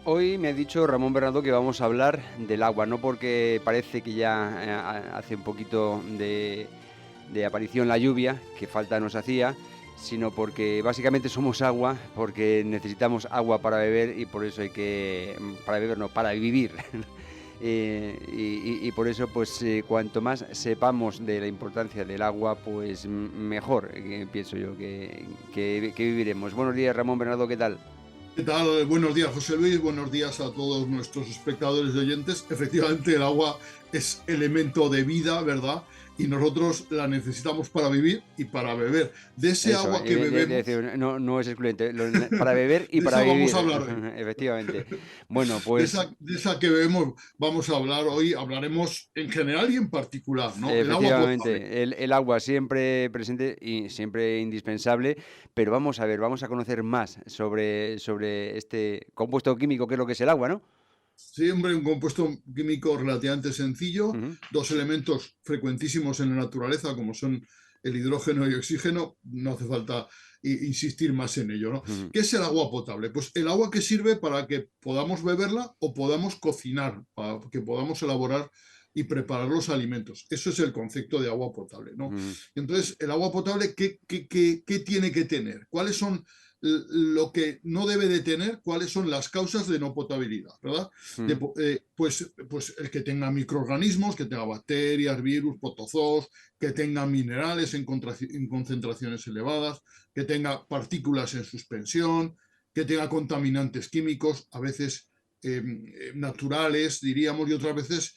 Hoy me ha dicho Ramón Bernardo que vamos a hablar del agua, no porque parece que ya hace un poquito de aparición la lluvia, que falta nos hacía, sino porque básicamente somos agua, porque necesitamos agua para beber y por eso hay que, para beber no, para vivir. Y por eso, pues cuanto más sepamos de la importancia del agua, pues mejor, pienso yo, que viviremos. Buenos días, Ramón Bernardo, ¿qué tal? ¿Qué tal? Buenos días, José Luis. Buenos días a todos nuestros espectadores y oyentes. Efectivamente, el agua es elemento de vida, ¿verdad? Y nosotros la necesitamos para vivir y para beber. De ese Eso, agua que bebemos, no, no es excluyente, para beber y de para esa vamos vivir, a hablar hoy. efectivamente. Bueno, De pues esa que bebemos vamos a hablar hoy. Hablaremos en general y en particular, ¿no? El agua potable. efectivamente, el agua siempre presente y siempre indispensable, pero vamos a ver, vamos a conocer más sobre este compuesto químico que es lo que es el agua, ¿no? Siempre un compuesto químico relativamente sencillo, Ujú, dos elementos frecuentísimos en la naturaleza, como son el hidrógeno y el oxígeno, no hace falta insistir más en ello, ¿no? ujú, ¿Qué es el agua potable? Pues el agua que sirve para que podamos beberla o podamos cocinar, para que podamos elaborar y preparar los alimentos. Eso es el concepto de agua potable, ¿no? ujú, Entonces, el agua potable, ¿qué tiene que tener? ¿Cuáles son lo que no debe de tener? ¿Cuáles son las causas de no potabilidad? ¿Verdad? ujú, Pues el que tenga microorganismos, que tenga bacterias, virus, protozoos, que tenga minerales en concentraciones elevadas, que tenga partículas en suspensión, que tenga contaminantes químicos, a veces naturales, diríamos, y otras veces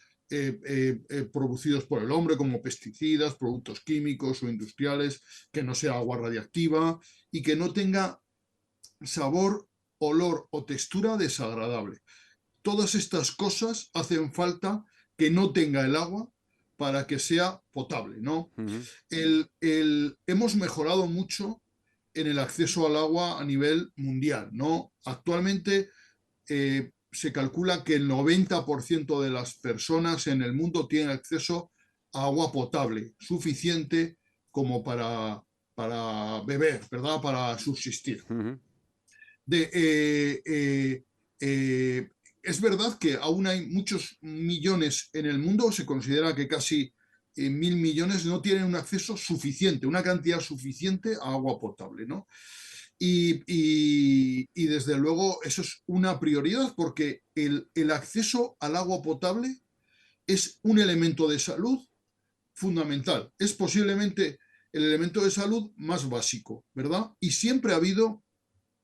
producidos por el hombre, como pesticidas, productos químicos o industriales, que no sea agua radiactiva y que no tenga sabor, olor o textura desagradable. Todas estas cosas hacen falta que no tenga el agua para que sea potable, ¿no? ujú, Hemos mejorado mucho en el acceso al agua a nivel mundial, ¿no? Actualmente se calcula que el 90% de las personas en el mundo tienen acceso a agua potable, suficiente como para beber, ¿verdad? Para subsistir. ujú. de, eh, eh, eh, es verdad que aún hay muchos millones en el mundo, se considera que casi 1.000 millones no tienen un acceso suficiente, una cantidad suficiente a agua potable, ¿no? Y desde luego eso es una prioridad porque el acceso al agua potable es un elemento de salud fundamental, es posiblemente el elemento de salud más básico, ¿verdad? Y siempre ha habido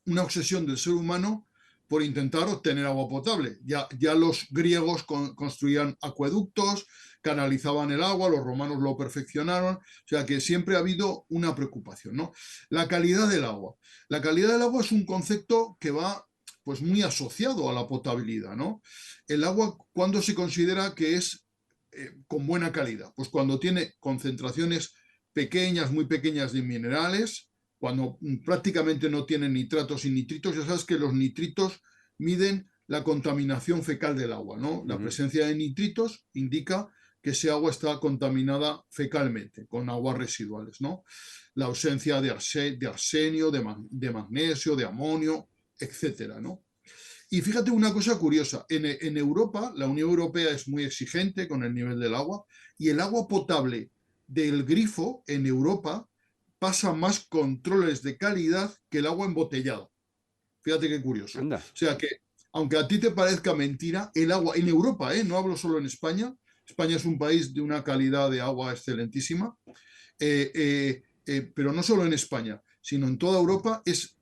una obsesión del ser humano por intentar obtener agua potable. Ya los griegos construían acueductos, canalizaban el agua, los romanos lo perfeccionaron, o sea que siempre ha habido una preocupación, ¿no? La calidad del agua. La calidad del agua es un concepto que va pues muy asociado a la potabilidad, ¿no? El agua, ¿cuándo se considera que es con buena calidad? Pues cuando tiene concentraciones pequeñas, muy pequeñas de minerales, cuando prácticamente no tienen nitratos y nitritos. Ya sabes que los nitritos miden la contaminación fecal del agua, ¿no? La Ujú, presencia de nitritos indica que ese agua está contaminada fecalmente, con aguas residuales, ¿no? La ausencia de arsenio, de magnesio, de amonio, etcétera, ¿no? Y fíjate una cosa curiosa, en Europa, la Unión Europea es muy exigente con el nivel del agua y el agua potable del grifo en Europa pasa más controles de calidad que el agua embotellada. Fíjate qué curioso. O anda. sea que, aunque a ti te parezca mentira, el agua en Europa, no hablo solo en España, España es un país de una calidad de agua excelentísima, pero no solo en España, sino en toda Europa es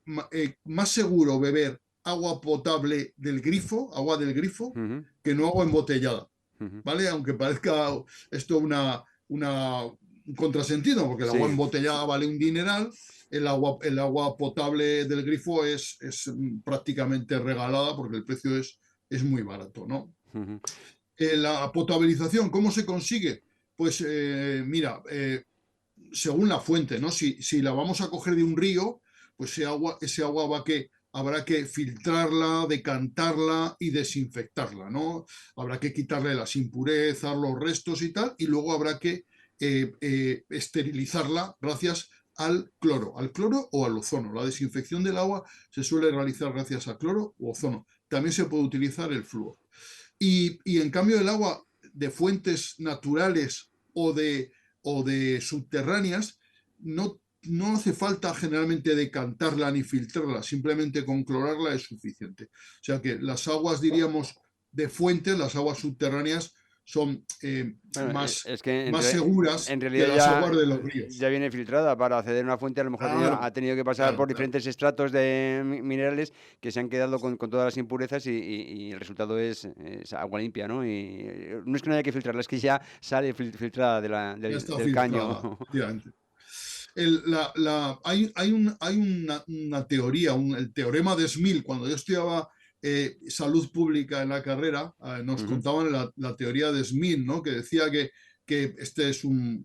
más seguro beber agua potable del grifo, agua del grifo, Ujú, que no agua embotellada. ujú. ¿Vale? Aunque parezca esto un contrasentido, porque el agua Sí. embotellada vale un dineral, el agua potable del grifo es prácticamente regalada porque el precio es muy barato, ¿no? Ujú, La potabilización, ¿cómo se consigue? Pues mira, según la fuente, ¿no? Si la vamos a coger de un río, pues ese agua habrá que filtrarla, decantarla y desinfectarla, ¿no? Habrá que quitarle las impurezas, los restos y tal, y luego habrá que esterilizarla gracias al cloro o al ozono. La desinfección del agua se suele realizar gracias al cloro u ozono. también se puede utilizar el flúor. Y en cambio el agua de fuentes naturales o de subterráneas no hace falta generalmente decantarla ni filtrarla, simplemente con clorarla es suficiente. O sea que las aguas, diríamos, de fuentes, las aguas subterráneas, son Bueno, es que más seguras en que realidad las aguas de los ríos. ya viene filtrada. Para acceder a una fuente a lo mejor Claro, ha tenido que pasar claro, por claro. diferentes estratos de minerales que se han quedado con todas las impurezas y el resultado es agua limpia, ¿no? Y no es que no haya que filtrarla, es que ya sale filtrada Ya está del caño. filtrada, efectivamente. Hay una teoría, el teorema de Smil. Cuando yo estudiaba salud pública en la carrera, nos Ujú, contaban la teoría de Smil, ¿no? Que decía que este es un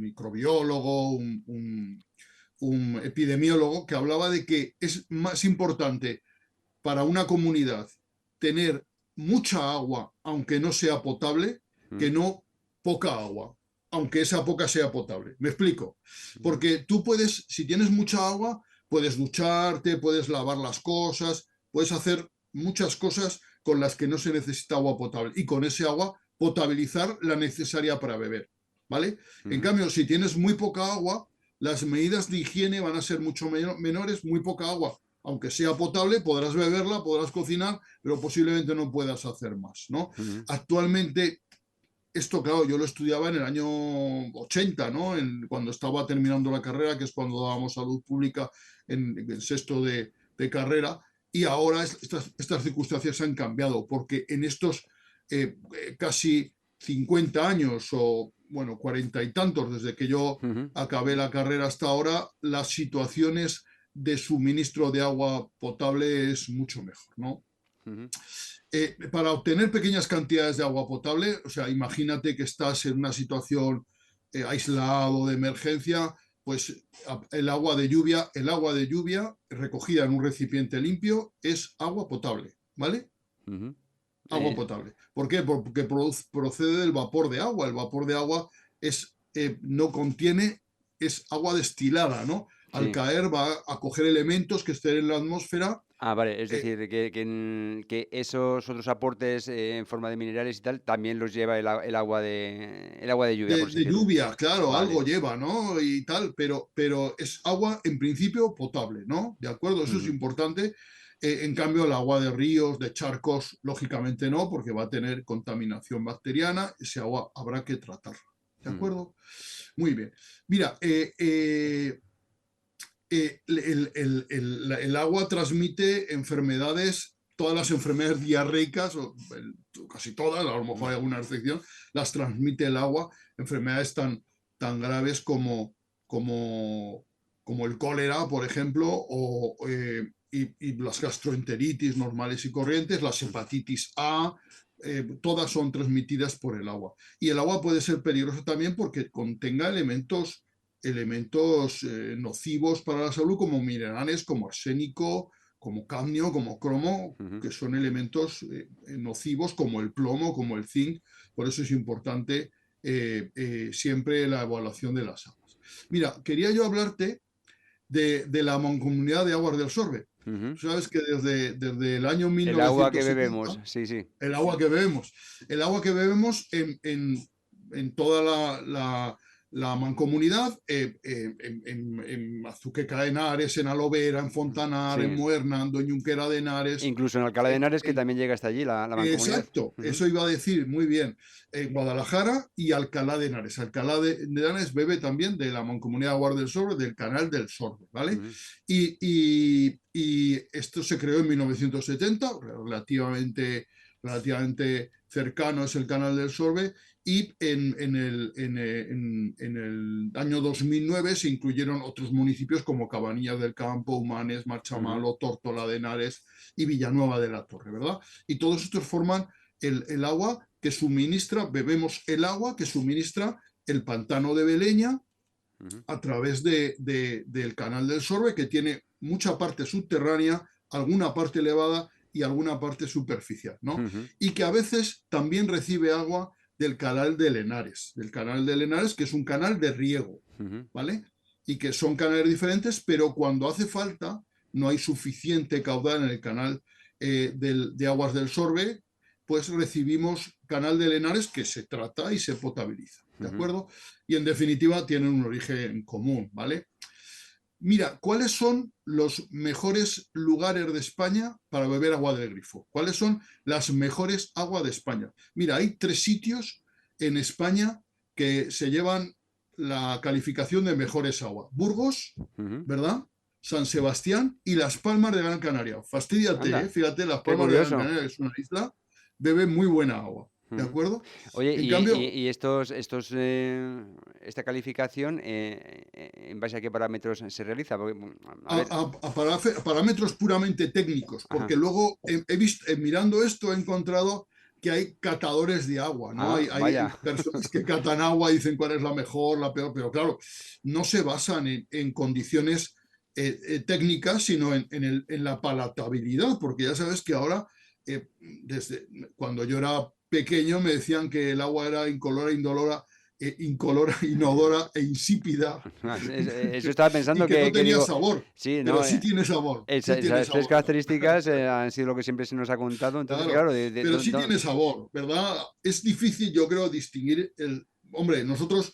microbiólogo, un epidemiólogo, que hablaba de que es más importante para una comunidad tener mucha agua, aunque no sea potable, que ujú, no poca agua, aunque esa poca sea potable. Me explico. ujú, Porque tú puedes, si tienes mucha agua, puedes ducharte, puedes lavar las cosas, puedes hacer muchas cosas con las que no se necesita agua potable. Y con ese agua potabilizar la necesaria para beber. ¿Vale? En ujú, cambio, si tienes muy poca agua, las medidas de higiene van a ser mucho menores, muy poca agua aunque sea potable, podrás beberla, podrás cocinar, pero posiblemente no puedas hacer más, ¿no? ujú, Actualmente, esto, claro, yo lo estudiaba en el año 80, ¿no? Cuando estaba terminando la carrera, que es cuando dábamos salud pública en el sexto de carrera, y ahora estas circunstancias han cambiado, porque en estos casi 50 años o, bueno, 40 y tantos, desde que yo ujú. acabé la carrera hasta ahora, las situaciones de suministro de agua potable es mucho mejor, ¿no? Ujú. Para obtener pequeñas cantidades de agua potable, o sea, imagínate que estás en una situación aislado de emergencia, pues el agua de lluvia recogida en un recipiente limpio es agua potable, ¿vale? Ujú. Agua potable. ¿Por qué? Porque procede del vapor de agua. El vapor de agua no contiene, es agua destilada, ¿no? Al Sí. caer va a coger elementos que estén en la atmósfera. Ah, vale, es eh, decir, que esos otros aportes en forma de minerales y tal también los lleva el agua de lluvia, por así de decirlo. lluvia, claro, algo Vale. lleva, ¿no? Y tal, pero es agua en principio potable, ¿no? ¿De acuerdo? Eso es Ujú, importante. En cambio, el agua de ríos, de charcos, lógicamente no, porque va a tener contaminación bacteriana. Ese agua habrá que tratarla. ¿De ujú. acuerdo? Muy bien. Mira, el agua transmite enfermedades, todas las enfermedades diarreicas, casi todas, a lo mejor hay alguna excepción, las transmite el agua, enfermedades tan graves como el cólera, por ejemplo, y las gastroenteritis normales y corrientes, las hepatitis A, todas son transmitidas por el agua. Y el agua puede ser peligrosa también porque contenga elementos nocivos para la salud como minerales, como arsénico, como cadmio, como cromo, Ujú. que son elementos nocivos como el plomo, como el zinc. Por eso es importante siempre la evaluación de las aguas. Mira, quería yo hablarte de la Mancomunidad de Aguas del Sorbe. Ujú. Tú sabes que desde el año El agua que 1970, bebemos, sí, sí. el agua que bebemos. El agua que bebemos en toda la mancomunidad, en Azuqueca de Henares, en Alovera, en Fontanar, en Sí. Muernando, en Junquera de Henares. Incluso en Alcalá de en- Henares, que en- también llega hasta allí, la mancomunidad. exacto, Ujú, eso iba a decir muy bien. En Guadalajara y Alcalá de Henares. Alcalá de Henares bebe también de la mancomunidad de Aguas del Sorbe, del canal del Sorbe, ¿vale? ujú, Y esto se creó en 1970, relativamente cercano es el canal del Sorbe, y en el año 2009 se incluyeron otros municipios como Cabanillas del Campo, Humanes, ujú, Marchamalo, Tórtola de Henares y Villanueva de la Torre, ¿verdad? Y todos estos forman el agua que suministra, bebemos el agua que suministra el pantano de Beleña ujú, a través del canal del Sorbe, que tiene mucha parte subterránea, alguna parte elevada y alguna parte superficial, ¿no? ujú, Y que a veces también recibe agua del canal de Lenares, que es un canal de riego, ujú, ¿vale? Y que son canales diferentes, pero cuando hace falta no hay suficiente caudal en el canal de aguas del Sorbe, pues recibimos Canal de Henares que se trata y se potabiliza, ¿de acuerdo? Y en definitiva tienen un origen común, ¿vale? Mira, ¿cuáles son los mejores lugares de España para beber agua del grifo? ¿Cuáles son las mejores aguas de España? Mira, hay 3 sitios en España que se llevan la calificación de mejores aguas. Burgos, ¿verdad? San Sebastián y Las Palmas de Gran Canaria. Fastídiate, ¿eh? Anda, Fíjate, Las qué Palmas de Gran curioso. Canaria, que es una isla, bebe muy buena agua, ¿de Ujú. acuerdo? Oye, En cambio, y esta calificación, ¿en base a qué parámetros se realiza? Porque, a ver, a parámetros puramente técnicos, ajá. porque luego he visto, mirando esto, he encontrado que hay catadores de agua, ¿no? Ah, Hay vaya. personas que catan agua y dicen cuál es la mejor, la peor, pero claro, no se basan en condiciones técnicas, sino en la palatabilidad, porque ya sabes que ahora, desde cuando yo era pequeño, me decían que el agua era incolora, indolora, incolora, inodora e insípida Eso estaba y pensando que no que tenía digo, sabor, sí, pero ¿no? sí tiene sabor, sí tiene Esas tres sabor, características han sido lo que siempre se nos ha contado. Entonces, claro, claro, pero sí tiene sabor, ¿verdad? Es difícil, yo creo, distinguir el... Hombre, nosotros,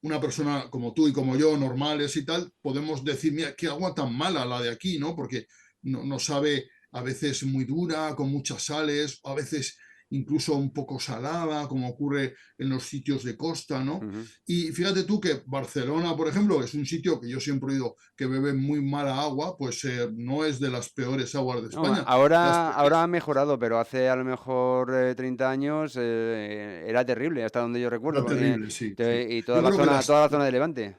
una persona como tú y como yo, normales y tal, podemos decir, mira, qué agua tan mala la de aquí, ¿no? Porque no sabe a veces muy dura, con muchas sales, a veces incluso un poco salada, como ocurre en los sitios de costa, ¿no? ujú. Y fíjate tú que Barcelona, por ejemplo, es un sitio que yo siempre he oído que bebe muy mala agua, pues no es de las peores aguas de No, España. Las ahora peores ha mejorado, pero hace a lo mejor 30 años era terrible, hasta donde yo recuerdo. era terrible, sí, sí. Y Yo creo que toda la zona de Levante.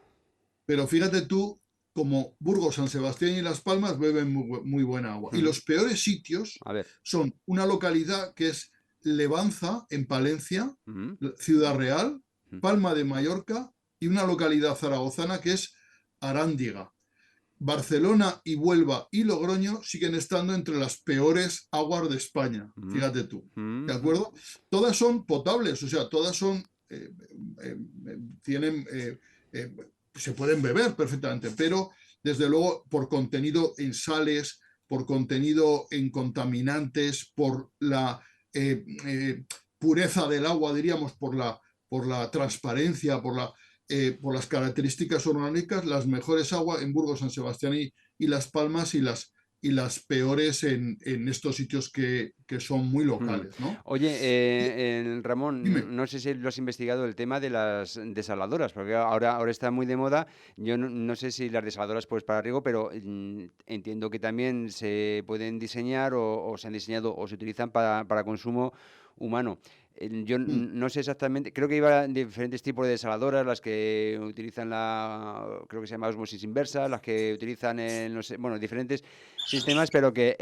pero fíjate tú, como Burgos, San Sebastián y Las Palmas beben muy buena agua. Y Ujú. los peores sitios A ver. son una localidad que es Levanza, en Palencia, Ujú, Ciudad Real, ujú, Palma de Mallorca y una localidad zaragozana que es Arándiga. Barcelona y Huelva y Logroño siguen estando entre las peores aguas de España, ujú, fíjate tú, ¿de ujú, acuerdo? Todas son potables, o sea, todas son, tienen, eh, se pueden beber perfectamente, pero desde luego por contenido en sales, por contenido en contaminantes, por la pureza del agua, diríamos, por la transparencia, por las características orgánicas, las mejores aguas en Burgos, San Sebastián y Las Palmas y las peores en estos sitios que son muy ujú. locales, ¿no? Oye, Y, dime, Ramón, no sé si lo has investigado el tema de las desaladoras, porque ahora está muy de moda. Yo no sé si las desaladoras pues para riego, pero entiendo que también se pueden diseñar o se han diseñado o se utilizan para consumo humano. Yo mm, no sé exactamente, creo que iba diferentes tipos de desaladoras, las que utilizan creo que se llama osmosis inversa, las que utilizan, no sé, bueno, diferentes sistemas, pero que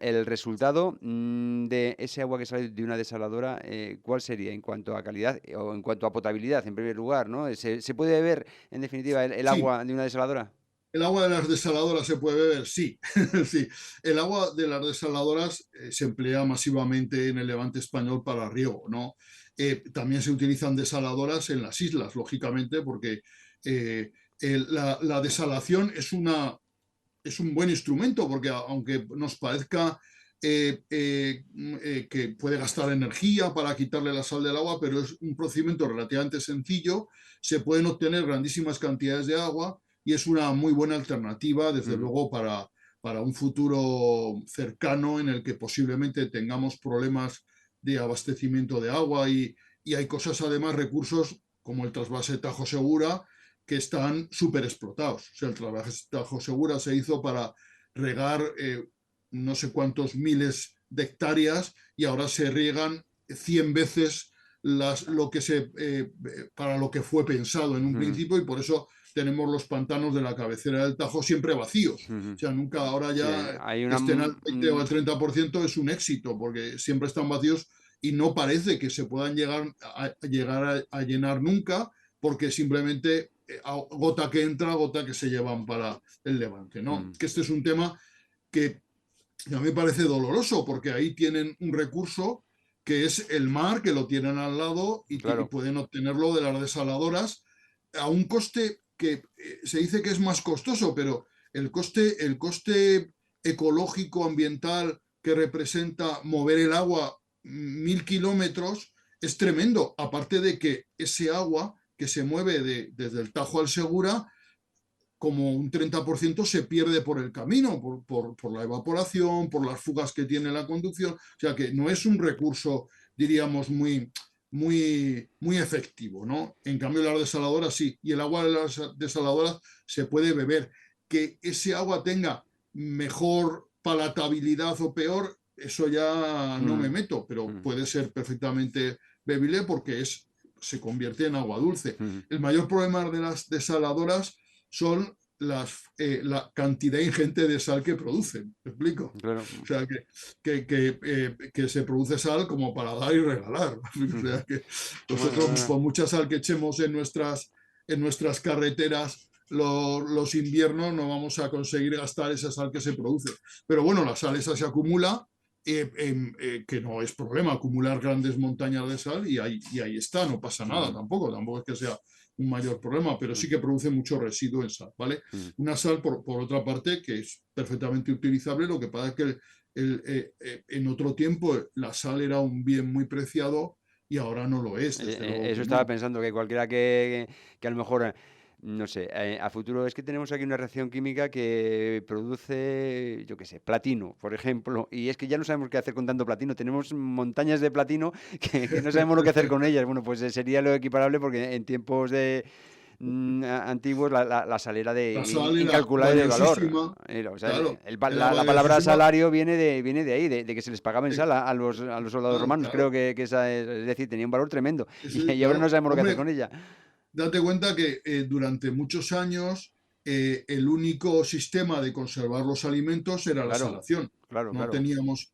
el resultado de ese agua que sale de una desaladora, ¿cuál sería en cuanto a calidad o en cuanto a potabilidad, en primer lugar, ¿no? Se puede beber, en definitiva, el sí, agua de una desaladora? ¿el agua de las desaladoras se puede beber? Sí, sí. El agua de las desaladoras se emplea masivamente en el levante español para riego, ¿no? También se utilizan desaladoras en las islas, lógicamente, porque la desalación es un buen instrumento, porque aunque nos parezca que puede gastar energía para quitarle la sal del agua, pero es un procedimiento relativamente sencillo, se pueden obtener grandísimas cantidades de agua y es una muy buena alternativa, desde Ujú, luego, para un futuro cercano en el que posiblemente tengamos problemas de abastecimiento de agua y hay cosas, además, recursos como el trasvase Tajo Segura, que están súper explotados. O sea, el Tajo Segura se hizo para regar no sé cuántos miles de hectáreas y ahora se riegan 100 veces lo que para lo que fue pensado en un ujú, principio y por eso tenemos los pantanos de la cabecera del Tajo siempre vacíos. O ujú. sea, nunca ahora Sí, ya hay que una... estén al 20 o al 30% es un éxito porque siempre están vacíos y no parece que se puedan llegar a llenar nunca porque simplemente gota que entra, gota que se llevan para el levante, ¿no? ujú, Que este es un tema que a mí me parece doloroso porque ahí tienen un recurso que es el mar, que lo tienen al lado y claro. pueden obtenerlo de las desaladoras a un coste que se dice que es más costoso, pero el coste ecológico, ambiental que representa mover el agua 1000 kilómetros es tremendo. Aparte de que ese agua que se mueve desde el Tajo al Segura, como un 30% se pierde por el camino, por la evaporación, por las fugas que tiene la conducción. O sea que no es un recurso, diríamos, muy efectivo, ¿no? En cambio, las desaladoras sí. Y el agua de las desaladoras se puede beber. Que ese agua tenga mejor palatabilidad o peor, eso ya no me meto, pero puede ser perfectamente bebible porque se convierte en agua dulce. El mayor problema de las desaladoras son la cantidad ingente de sal que producen. ¿Me explico? Claro. O sea, que se produce sal como para dar y regalar. O sea, que nosotros, por mucha sal que echemos en nuestras carreteras, los inviernos no vamos a conseguir gastar esa sal que se produce. Pero bueno, la sal esa se acumula, que no es problema acumular grandes montañas de sal y ahí está, no pasa nada tampoco es que sea un mayor problema, pero sí que produce mucho residuo en sal, ¿vale? Una sal, por otra parte, que es perfectamente utilizable, lo que pasa es que en otro tiempo la sal era un bien muy preciado y ahora no lo es, desde luego Eso que estaba no. pensando, que cualquiera que a lo mejor, no sé, a futuro es que tenemos aquí una reacción química que produce, yo qué sé, platino, por ejemplo, y es que ya no sabemos qué hacer con tanto platino. Tenemos montañas de platino que no sabemos lo que hacer con ellas. Bueno, pues sería lo equiparable, porque en tiempos antiguos la sal era La de sal era incalculable de valor. valiosísima, O sea, claro, era la palabra valiosísima. salario viene de ahí, de que se les pagaba en sal a los soldados Claro, romanos. Creo claro. que esa es decir, tenía un valor tremendo. Sí, Y ahora no claro. sabemos lo que hacer Hombre, con ella. date cuenta que durante muchos años el único sistema de conservar los alimentos era la Claro, salación. claro, No claro. teníamos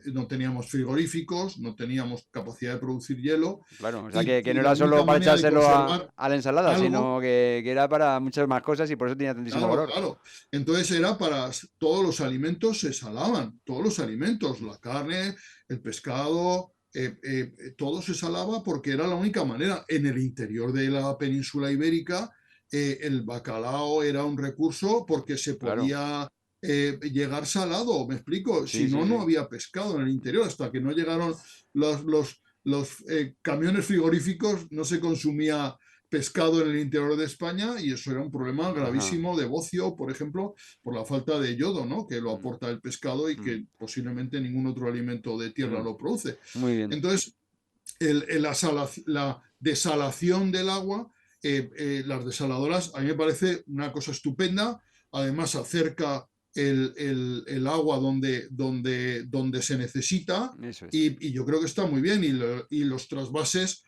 no teníamos frigoríficos, no teníamos capacidad de producir hielo Claro, o sea que y no la era solo única para manera de echárselo conservar a la ensalada, algo. sino que era para muchas más cosas, y por eso tenía tantísimo Claro, valor. claro. Entonces era para todos los alimentos se salaban, todos los alimentos, la carne, el pescado, todo se salaba porque era la única manera. En el interior de la península ibérica, el bacalao era un recurso porque se Claro. podía llegar salado, ¿me explico? Sí, Si sí, no, no sí. había pescado en el interior. Hasta que no llegaron los camiones frigoríficos, no se consumía pescado en el interior de España y eso era un problema Ajá. gravísimo de bocio, por ejemplo, por la falta de yodo, ¿no? Que lo Mm, aporta el pescado y mm, que posiblemente ningún otro alimento de tierra mm. lo produce. Muy bien. Entonces, la desalación del agua, las desaladoras, a mí me parece una cosa estupenda, además acerca el agua donde se necesita Eso es. y yo creo que está muy bien y los trasvases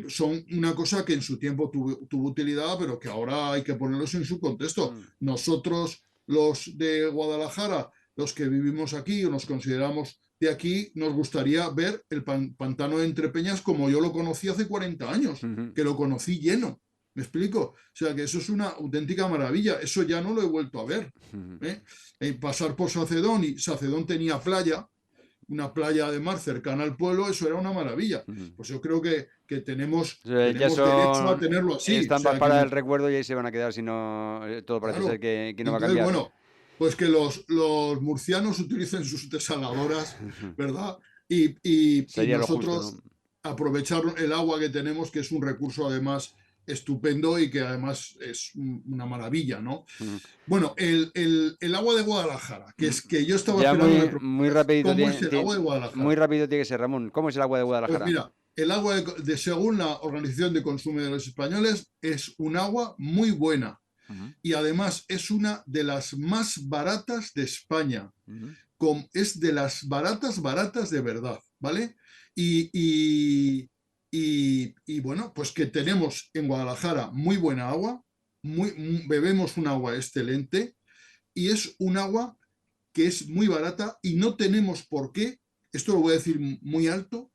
son una cosa que en su tiempo tuvo utilidad, pero que ahora hay que ponerlos en su contexto. Mm, Nosotros, los de Guadalajara, los que vivimos aquí o nos consideramos de aquí, nos gustaría ver el pantano de Entrepeñas como yo lo conocí hace 40 años, ujú, que lo conocí lleno. ¿Me explico? O sea, que eso es una auténtica maravilla. Eso ya no lo he vuelto a ver. ujú, ¿Eh? Pasar por Sacedón y Sacedón tenía playa, una playa de mar cercana al pueblo, eso era una maravilla. ujú. Pues yo creo que tenemos, O sea, ya tenemos derecho a son tenerlo así. O estampas sea, que para el recuerdo, y ahí se van a quedar, si no, todo parece ser claro. que no va a Entonces, cambiar. bueno, pues que los murcianos utilicen sus desaladoras, ¿verdad? Y Sería lo justo, ¿no? nosotros aprovechar el agua que tenemos, que es un recurso además estupendo y que además es una maravilla, ¿no? Ujú. Bueno, el agua de Guadalajara, que Mm, es que yo estaba Ya esperando que me muy preguntaras, rapidito ¿cómo es el agua de muy Guadalajara? rápido tiene que ser, Ramón. ¿Cómo es el agua de Pues Guadalajara? mira, el agua según la Organización de Consumidores Españoles es un agua muy buena Ujú, y además es una de las más baratas de España. ujú, Es de las baratas de verdad, ¿vale? Y, y, bueno, pues que tenemos en Guadalajara muy buena agua, bebemos un agua excelente y es un agua que es muy barata y no tenemos por qué, esto lo voy a decir muy alto,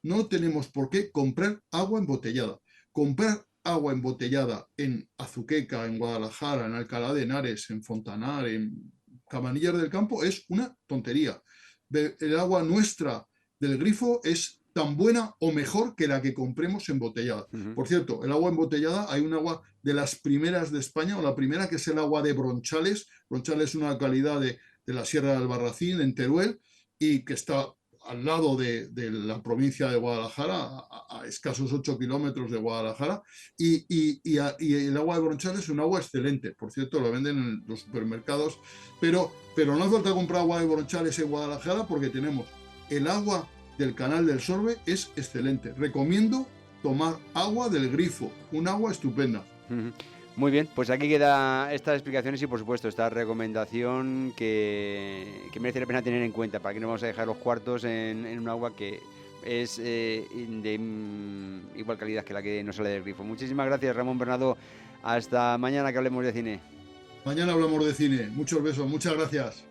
no tenemos por qué comprar agua embotellada. Comprar agua embotellada en Azuqueca, en Guadalajara, en Alcalá de Henares, en Fontanar, en Cabanillas del Campo es una tontería. El agua nuestra del grifo es tan buena o mejor que la que compremos embotellada. ujú. Por cierto, el agua embotellada, hay un agua de las primeras de España, o la primera que es el agua de Bronchales. Bronchales es una localidad de la Sierra del Albarracín, en Teruel, y que está al lado de la provincia de Guadalajara, a escasos 8 kilómetros de Guadalajara, y el agua de Bronchal es un agua excelente. Por cierto, lo venden en los supermercados, pero no hace falta comprar agua de Bronchales en Guadalajara, porque tenemos el agua del Canal del Sorbe, es excelente. Recomiendo tomar agua del grifo, un agua estupenda. Muy bien, pues aquí queda estas explicaciones y por supuesto esta recomendación que merece la pena tener en cuenta, para que no vamos a dejar los cuartos en un agua que es de igual calidad que la que nos sale del grifo. Muchísimas gracias, Ramón Bernardo. Hasta mañana, que hablemos de cine. Mañana hablamos de cine. Muchos besos, muchas gracias.